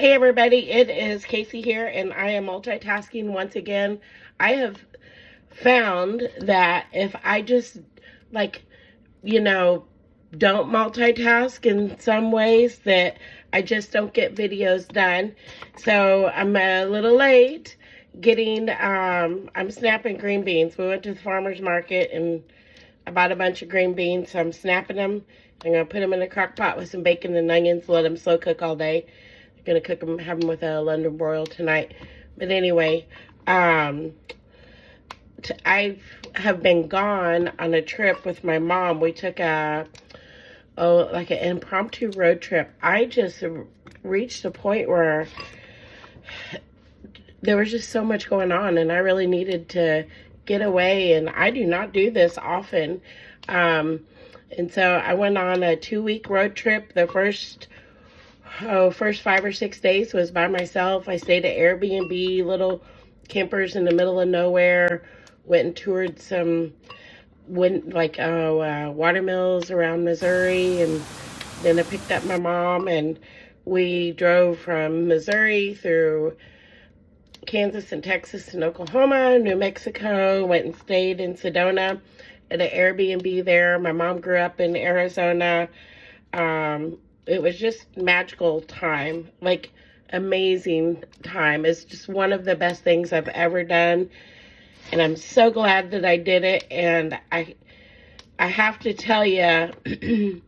Hey everybody, it is Casey here, and I am multitasking once again. I have found that if I just, like, you know, don't multitask in some ways, that I just don't get videos done. So I'm a little late getting, I'm snapping green beans. We went to the farmer's market and I bought a bunch of green beans, so I'm snapping them. I'm going to put them in a crock pot with some bacon and onions, let them slow cook all day. Gonna cook them, have them with a London broil tonight. But anyway, I have been gone on a trip with my mom. We took like an impromptu road trip. I just reached a point where there was just so much going on, and I really needed to get away. And I do not do this often. And so I went on a 2-week road trip. The first 5 or 6 days was by myself. I stayed at Airbnb, little campers in the middle of nowhere. Went and toured some watermills around Missouri, and then I picked up my mom and we drove from Missouri through Kansas and Texas and Oklahoma, New Mexico. Went and stayed in Sedona at an Airbnb there. My mom grew up in Arizona. It was just magical time, like amazing time. It's just one of the best things I've ever done. And I'm so glad that I did it. And I have to tell you,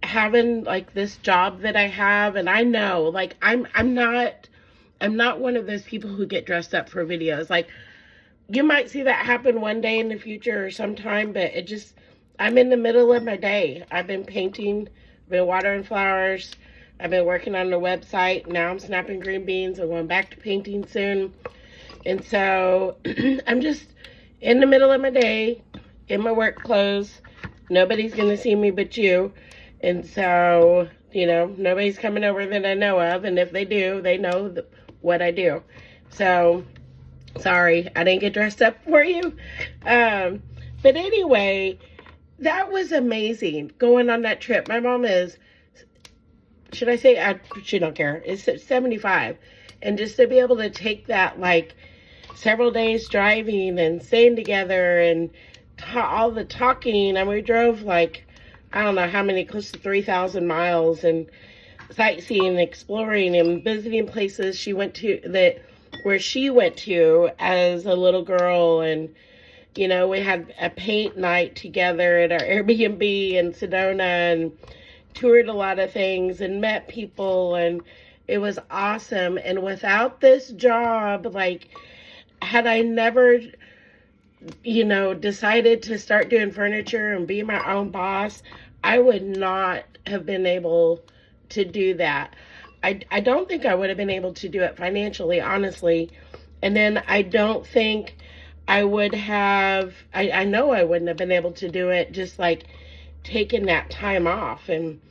having like this job that I have, and I know, like, I'm not one of those people who get dressed up for videos. Like, you might see that happen one day in the future or sometime, but I'm in the middle of my day. I've been painting, been watering flowers. I've been working on the website. Now I'm snapping green beans. I'm going back to painting soon. And so I'm just in the middle of my day, in my work clothes. Nobody's going to see me but you. And so, nobody's coming over that I know of. And if they do, they know what I do. So, sorry, I didn't get dressed up for you. But anyway, that was amazing, going on that trip. My mom is, should I say, she don't care, it's 75. And just to be able to take that, like, several days driving and staying together and all the talking. And we drove, like, I don't know how many, close to 3,000 miles, and sightseeing, exploring, and visiting places where she went to as a little girl. And we had a paint night together at our Airbnb in Sedona and toured a lot of things and met people, and it was awesome. And without this job, like, had I never, decided to start doing furniture and be my own boss, I would not have been able to do that. I don't think I would have been able to do it financially, honestly. And then I don't think I would have, I know I wouldn't have been able to do it, just like taking that time off. And,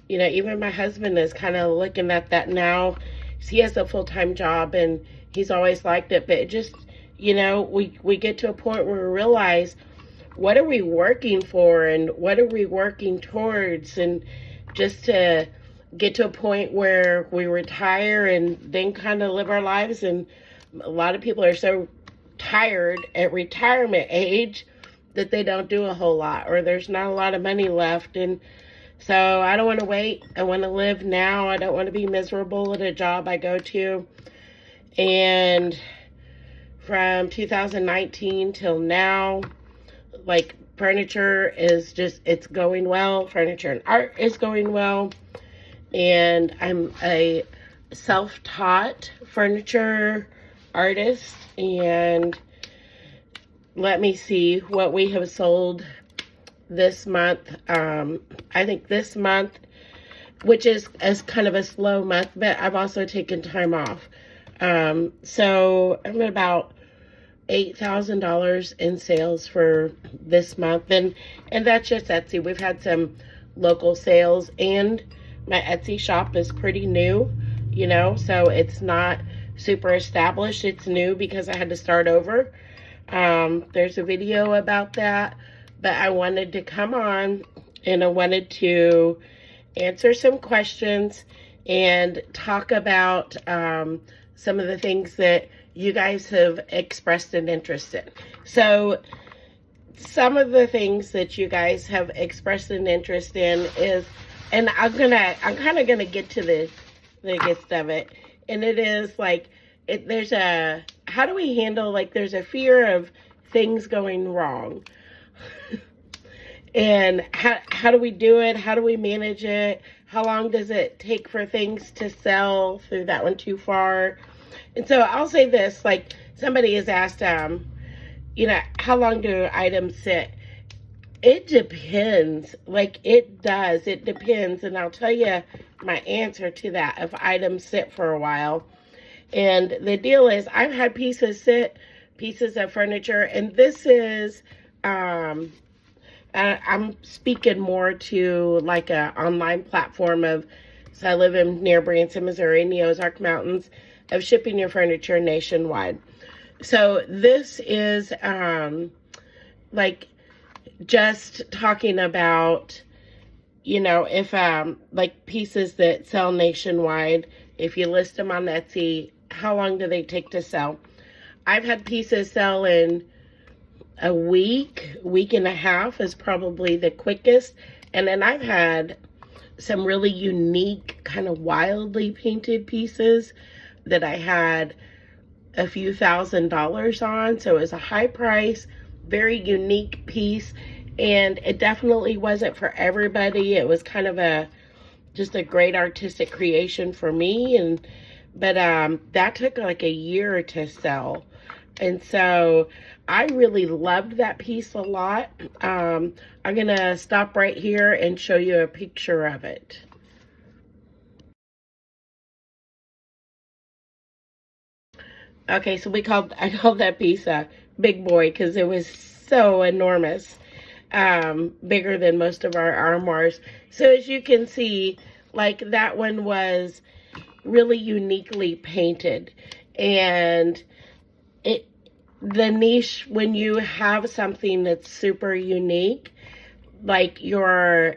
even my husband is kind of looking at that now. He has a full-time job and he's always liked it, but it just, we get to a point where we realize, what are we working for and what are we working towards? And just to get to a point where we retire and then kind of live our lives. And a lot of people are so tired at retirement age that they don't do a whole lot, or there's not a lot of money left. And so I don't want to wait. I want to live now. I don't want to be miserable at a job I go to. And from 2019 till now, like, furniture is just, it's going well. Furniture and art is going well. And I'm a self-taught furniture artist. And let me see what we have sold this month. I think this month, which is as kind of a slow month, but I've also taken time off. So I'm at about $8,000 in sales for this month. And that's just Etsy. We've had some local sales, and my Etsy shop is pretty new, so it's not super established. It's new because I had to start over. There's a video about that, but I wanted to come on and I wanted to answer some questions and talk about some of the things that you guys have expressed an interest in. So some of the things that you guys have expressed an interest in is, and I'm kind of gonna get to the gist of it, and it is like, there's a, how do we handle, like, there's a fear of things going wrong. And how do we do it? How do we manage it? How long does it take for things to sell? Through that one too far? And so I'll say this, like, somebody has asked, you know, how long do items sit? It depends. Like, it does. It depends. And I'll tell you my answer to that, if items sit for a while. And the deal is, I've had pieces of furniture, and this is, I'm speaking more to like a online platform of, so I live near Branson, Missouri, in the Ozark Mountains, of shipping your furniture nationwide. So this is like just talking about, you know, if like pieces that sell nationwide, if you list them on Etsy, how long do they take to sell? I've had pieces sell in a week and a half is probably the quickest. And then I've had some really unique, kind of wildly painted pieces that I had a few $1,000s on. So it was a high price, very unique piece. And it definitely wasn't for everybody. It was kind of just a great artistic creation for me. But that took like a year to sell. And so I really loved that piece a lot. I'm going to stop right here and show you a picture of it. Okay, so I called that piece a big boy because it was so enormous, bigger than most of our armoires. So as you can see, like, that one was really uniquely painted, and the niche, when you have something that's super unique, like your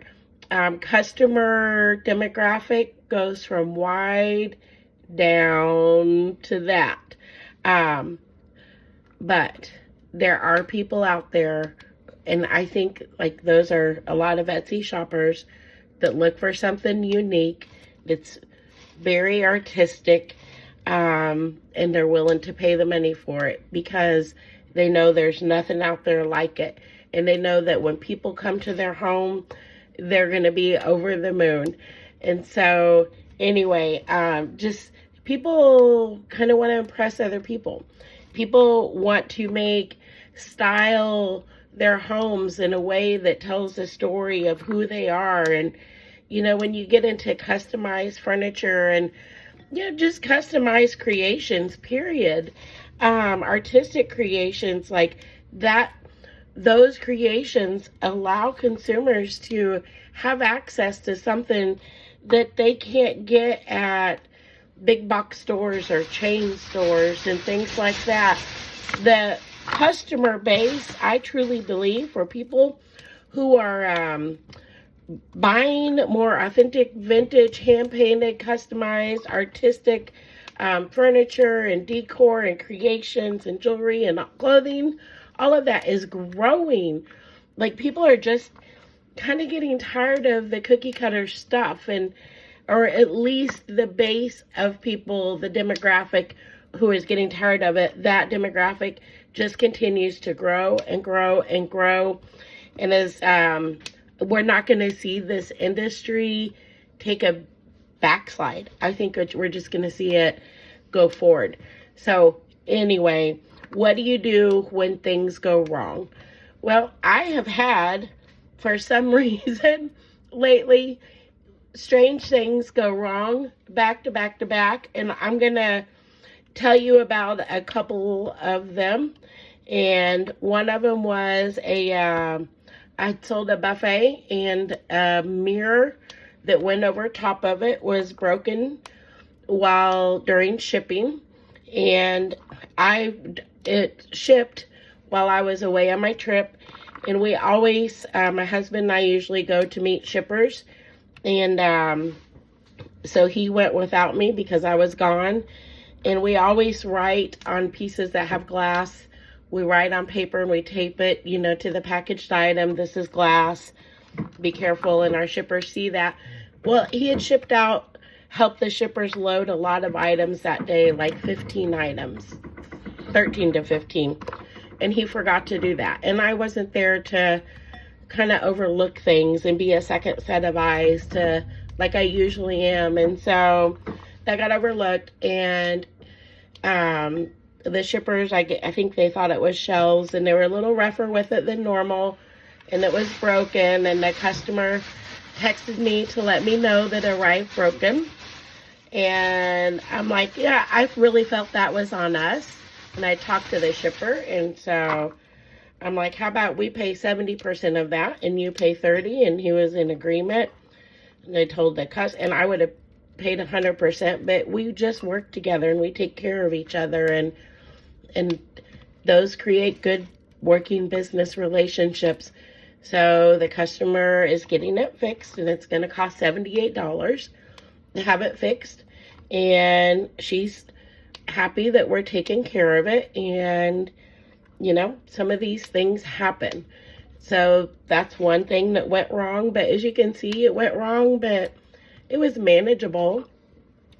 customer demographic goes from wide down to that. But there are people out there, and I think like those are a lot of Etsy shoppers that look for something unique that's very artistic, and they're willing to pay the money for it because they know there's nothing out there like it. And they know that when people come to their home, they're going to be over the moon. And so anyway, just people kind of want to impress other people. People want to style their homes in a way that tells the story of who they are. And, you know, when you get into customized furniture and, you know, just customized creations, period, artistic creations like that, those creations allow consumers to have access to something that they can't get at big box stores or chain stores and things like that. The customer base, I truly believe, for people who are buying more authentic, vintage, hand-painted, customized, artistic furniture and decor and creations and jewelry and clothing, all of that is growing. Like, people are just kind of getting tired of the cookie cutter stuff, or at least the base of people, the demographic who is getting tired of it. That demographic just continues to grow and grow and grow. And as we're not going to see this industry take a backslide. I think we're just going to see it go forward. So anyway, what do you do when things go wrong? Well, I have had, for some reason lately, strange things go wrong back to back to back, and I'm going to tell you about a couple of them. And one of them was I sold a buffet, and a mirror that went over top of it was broken during shipping, and it shipped while I was away on my trip. And we always, my husband and I usually go to meet shippers, and So he went without me because I was gone. And we always write on pieces that have glass. We write on paper and we tape it, you know, to the packaged item. This is glass. Be careful. And our shippers see that. Well, he had shipped out, helped the shippers load a lot of items that day, like 15 items, 13 to 15. And he forgot to do that. And I wasn't there to kind of overlook things and be a second set of eyes to, like I usually am. And so that got overlooked. And the shippers, I think they thought it was shells, and they were a little rougher with it than normal, and it was broken. And the customer texted me to let me know that it arrived broken. And I'm like, yeah, I really felt that was on us. And I talked to the shipper, and so I'm like, how about we pay 70% of that and you pay 30%? And he was in agreement. And I told the customer, and I would have paid 100%, but we just work together and we take care of each other, and those create good working business relationships. So the customer is getting it fixed, and it's going to cost $78 to have it fixed, and she's happy that we're taking care of it. And you know, some of these things happen. So that's one thing that went wrong, but as you can see, it went wrong, but it was manageable.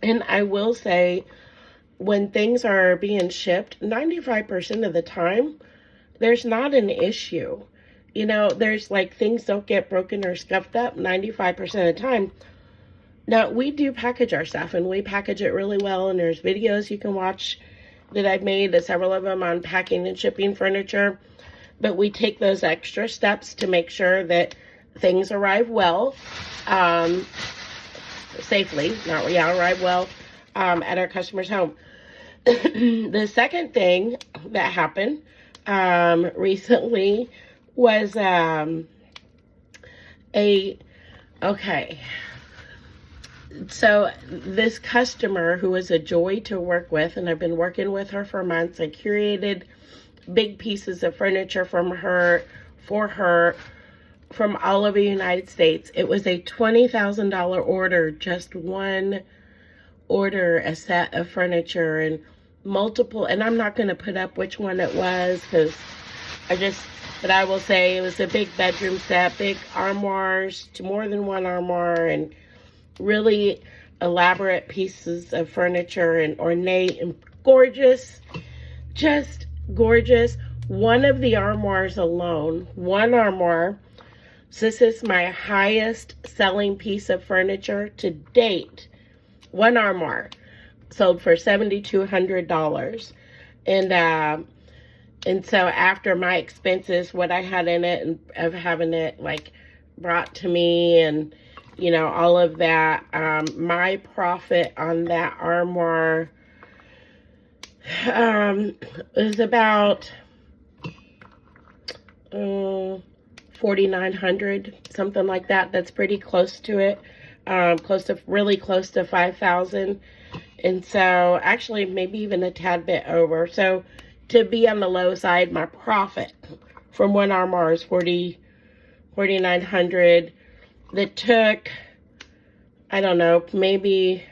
And I will say, when things are being shipped, 95% of the time, there's not an issue. You know, there's like things don't get broken or scuffed up 95% of the time. Now, we do package our stuff, and we package it really well, and there's videos you can watch that I've made, several of them on packing and shipping furniture. But we take those extra steps to make sure that things arrive well, safely, arrive well at our customer's home. The second thing that happened recently was so this customer, who is a joy to work with, and I've been working with her for months, I curated big pieces of furniture for her from all over the United States. It was a $20,000 order, just one order, a set of furniture, and multiple, and I'm not going to put up which one it was, but I will say it was a big bedroom set, big armoires, to more than one armoire, and really elaborate pieces of furniture, and ornate and gorgeous, just gorgeous. One of the armoires alone, one armoire, so this is my highest selling piece of furniture to date. One armoire sold for $7,200. And so after my expenses, what I had in it, and of having it like brought to me, and you know, all of that, my profit on that armoire is about $4,900, something like that. That's pretty close to it, really close to $5,000. And so actually maybe even a tad bit over. So to be on the low side, my profit from one armoire is $4,900. That took, I don't know, maybe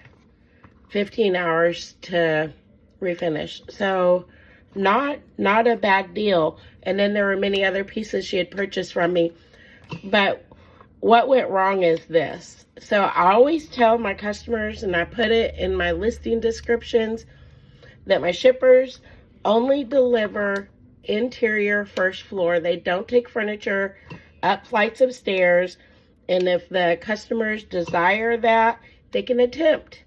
15 hours to refinish. So not a bad deal. And then there were many other pieces she had purchased from me. But what went wrong is this. So I always tell my customers, and I put it in my listing descriptions, that my shippers only deliver interior first floor. They don't take furniture up flights of stairs. And if the customers desire that, they can attempt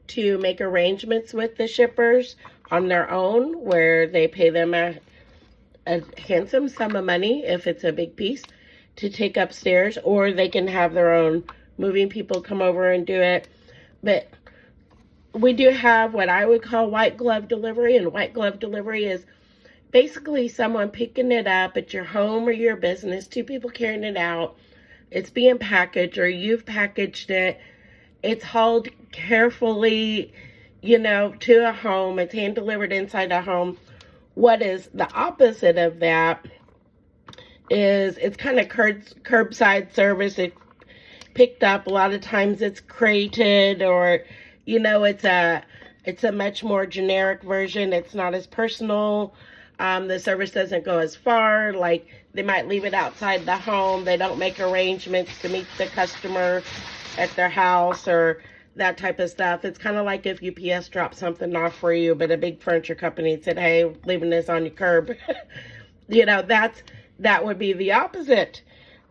to make arrangements with the shippers on their own, where they pay them a handsome sum of money, if it's a big piece, to take upstairs, or they can have their own moving people come over and do it. But we do have what I would call white glove delivery, and white glove delivery is basically someone picking it up at your home or your business, two people carrying it out. It's being packaged, or you've packaged it. It's hauled carefully, you know, to a home. It's hand delivered inside a home. What is the opposite of that is it's kind of curbside service. picked up. A lot of times it's crated, or, you know, it's a much more generic version. It's not as personal. The service doesn't go as far. Like, they might leave it outside the home. They don't make arrangements to meet the customer at their house or that type of stuff. It's kind of like if UPS dropped something off for you, but a big furniture company said, hey, leaving this on your curb. You know, that would be the opposite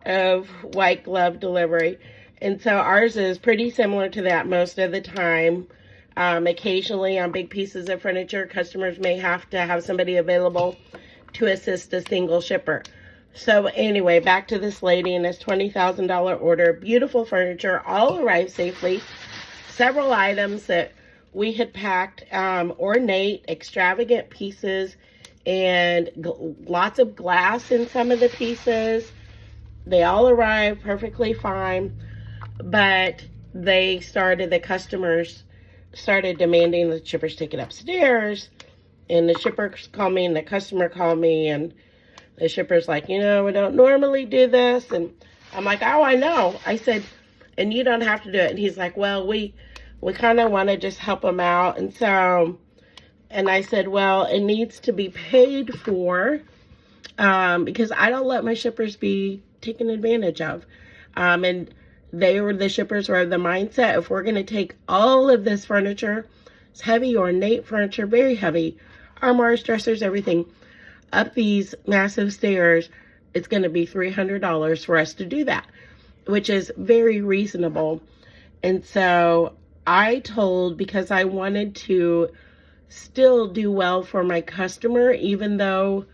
of white glove delivery. And so ours is pretty similar to that most of the time. Occasionally on big pieces of furniture, customers may have to have somebody available to assist a single shipper. So anyway, back to this lady and this $20,000 order. Beautiful furniture, all arrived safely. Several items that we had packed, ornate, extravagant pieces, and lots of glass in some of the pieces. They all arrived perfectly fine, but the customers started demanding the shippers take it upstairs, and the shippers called me and the customer called me, and the shipper's like, you know, we don't normally do this. And I'm like, oh, I know. I said, and you don't have to do it. And he's like, well, we kind of want to just help him out. And so, and I said, well, it needs to be paid for, because I don't let my shippers be taken advantage of. And the shippers were of the mindset, if we're going to take all of this furniture, it's heavy, ornate furniture, very heavy, armoires, dressers, everything, up these massive stairs, it's going to be $300 for us to do that, which is very reasonable. And so I told, because I wanted to still do well for my customer, even though,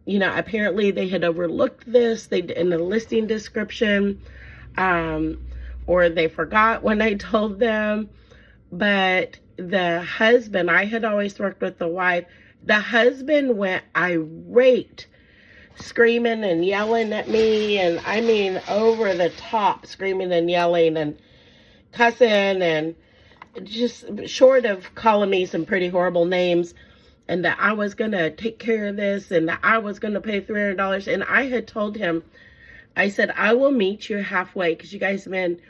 you know, apparently they had overlooked this, in the listing description, or they forgot when I told them. But the husband, I had always worked with the wife, the husband went irate, screaming and yelling at me, and I mean over the top, screaming and yelling and cussing, and just short of calling me some pretty horrible names, and that I was going to take care of this, and that I was going to pay $300. And I had told him, I said, I will meet you halfway, because you guys have been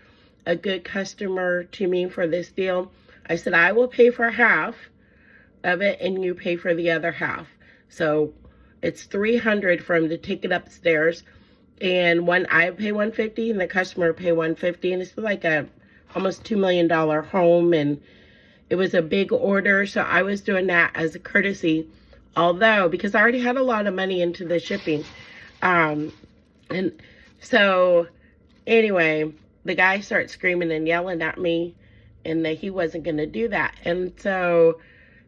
a good customer to me for this deal. I said, I will pay for half of it, and you pay for the other half. So it's $300 for him to take it upstairs, and I pay $150 and the customer pay $150, and it's like a almost $2 million home, and it was a big order. So I was doing that as a courtesy, although because I already had a lot of money into the shipping. And so anyway, the guy starts screaming and yelling at me, and that he wasn't going to do that. And so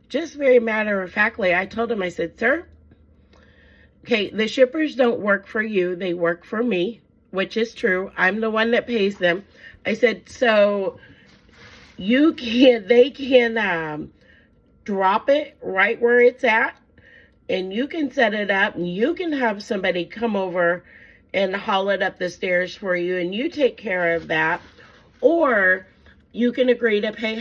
just very matter-of-factly, I told him, I said, sir, okay, the shippers don't work for you. They work for me, which is true. I'm the one that pays them. I said, so they can drop it right where it's at, and you can set it up, and you can have somebody come over and haul it up the stairs for you, and you take care of that. Or you can agree to pay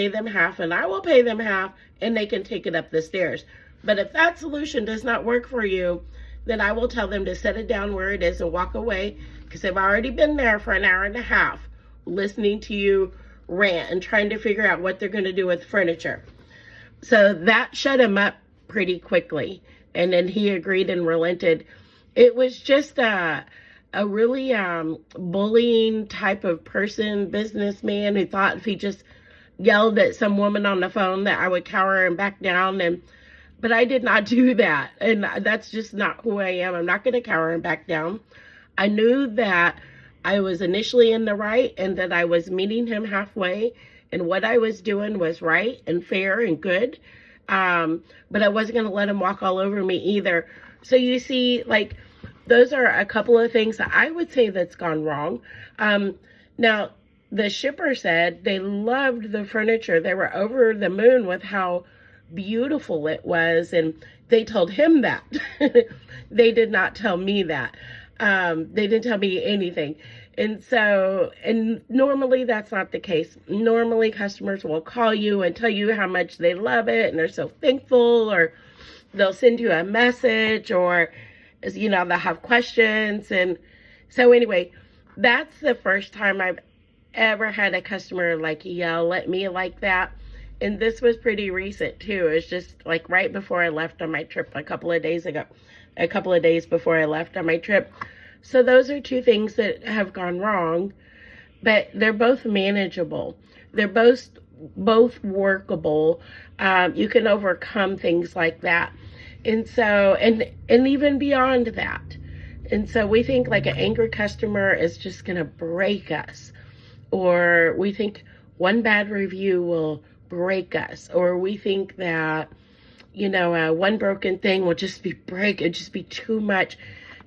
them half, and I will pay them half, and they can take it up the stairs. But if that solution does not work for you, then I will tell them to set it down where it is and walk away, because they've already been there for an hour and a half listening to you rant and trying to figure out what they're going to do with furniture. So that shut him up pretty quickly, and then he agreed and relented. It was just a really bullying type of person, businessman, who thought if he just yelled at some woman on the phone that I would cower and back down. But I did not do that, and that's just not who I am. I'm not going to cower and back down. I knew that I was initially in the right, and that I was meeting him halfway, and what I was doing was right and fair and good. But I wasn't going to let him walk all over me either. So you see, like, those are a couple of things that I would say that's gone wrong. Now, the shipper said they loved the furniture. They were over the moon with how beautiful it was, and they told him that. They did not tell me that. They didn't tell me anything. And normally that's not the case. Normally customers will call you and tell you how much they love it and they're so thankful, or they'll send you a message, or, you know, they'll have questions. And so anyway, that's the first time I've ever had a customer like yell at me like that. And this was pretty recent too. It's just like right before I left on my trip a couple of days ago, a couple of days before I left on my trip. So those are two things that have gone wrong, but they're both manageable. They're both workable. You can overcome things like that. And so, and even beyond that. And so we think like an angry customer is just going to break us, or we think one bad review will break us, or we think that, you know, one broken thing will just it'll just be too much.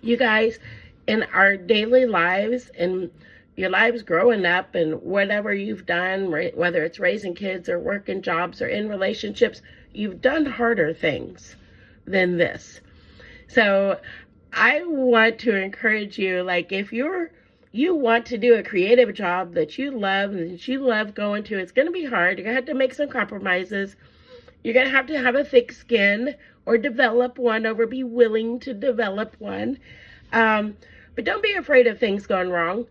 You guys, in our daily lives and your lives growing up and whatever you've done, whether it's raising kids or working jobs or in relationships, you've done harder things than this. So I want to encourage you, like if you want to do a creative job that you love and that you love going to, it's going to be hard. You're going to have to make some compromises. You're going to have a thick skin or develop one, or be willing to develop one. But don't be afraid of things going wrong.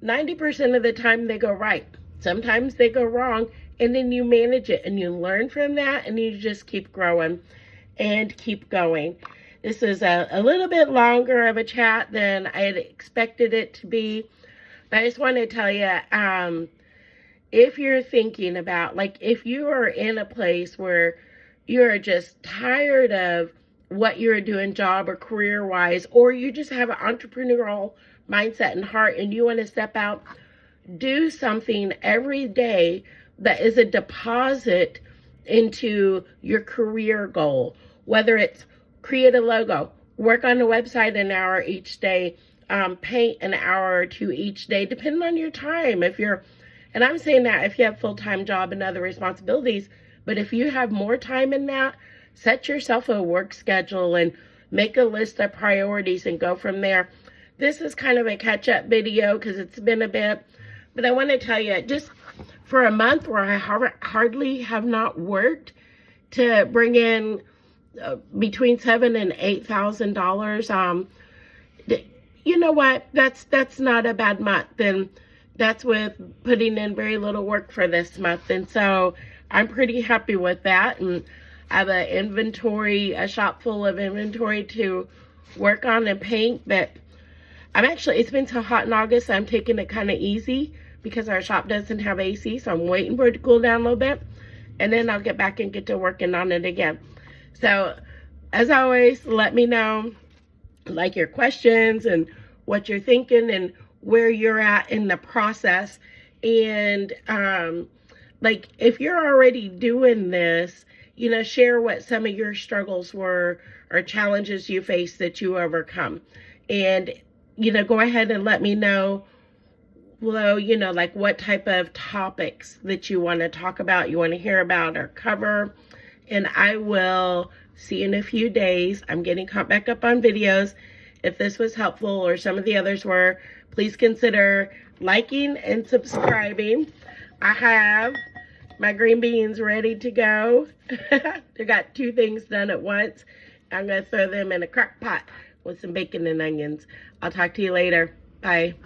90% of the time they go right. Sometimes they go wrong, and then you manage it and you learn from that, and you just keep growing and keep going. This is a little bit longer of a chat than I had expected it to be. But I just want to tell you, if you're thinking about, like, if you are in a place where you're just tired of what you're doing job or career-wise, or you just have an entrepreneurial mindset and heart and you want to step out, do something every day that is a deposit into your career goal, whether it's create a logo, work on a website an hour each day, paint an hour or two each day, depending on your time. And I'm saying that if you have a full-time job and other responsibilities, but if you have more time in that, set yourself a work schedule and make a list of priorities and go from there. This is kind of a catch-up video because it's been a bit, but I want to tell you, just for a month where I hardly have not worked, to bring in between $7,000 and $8,000, you know what? That's not a bad month, and that's with putting in very little work for this month. And so I'm pretty happy with that. And I have a shop full of inventory to work on and paint. But it's been so hot in August, I'm taking it kind of easy because our shop doesn't have AC. So I'm waiting for it to cool down a little bit, and then I'll get back and get to working on it again. So as always, let me know like your questions and what you're thinking and where you're at in the process. And like if you're already doing this, you know, share what some of your struggles were or challenges you faced that you overcome. And, you know, go ahead and let me know below, you know, like what type of topics that you want to talk about, you want to hear about or cover. And I will see you in a few days. I'm getting caught back up on videos. If this was helpful or some of the others were, please consider liking and subscribing. I have my green beans ready to go. I got 2 things done at once. I'm going to throw them in a crock pot with some bacon and onions. I'll talk to you later. Bye.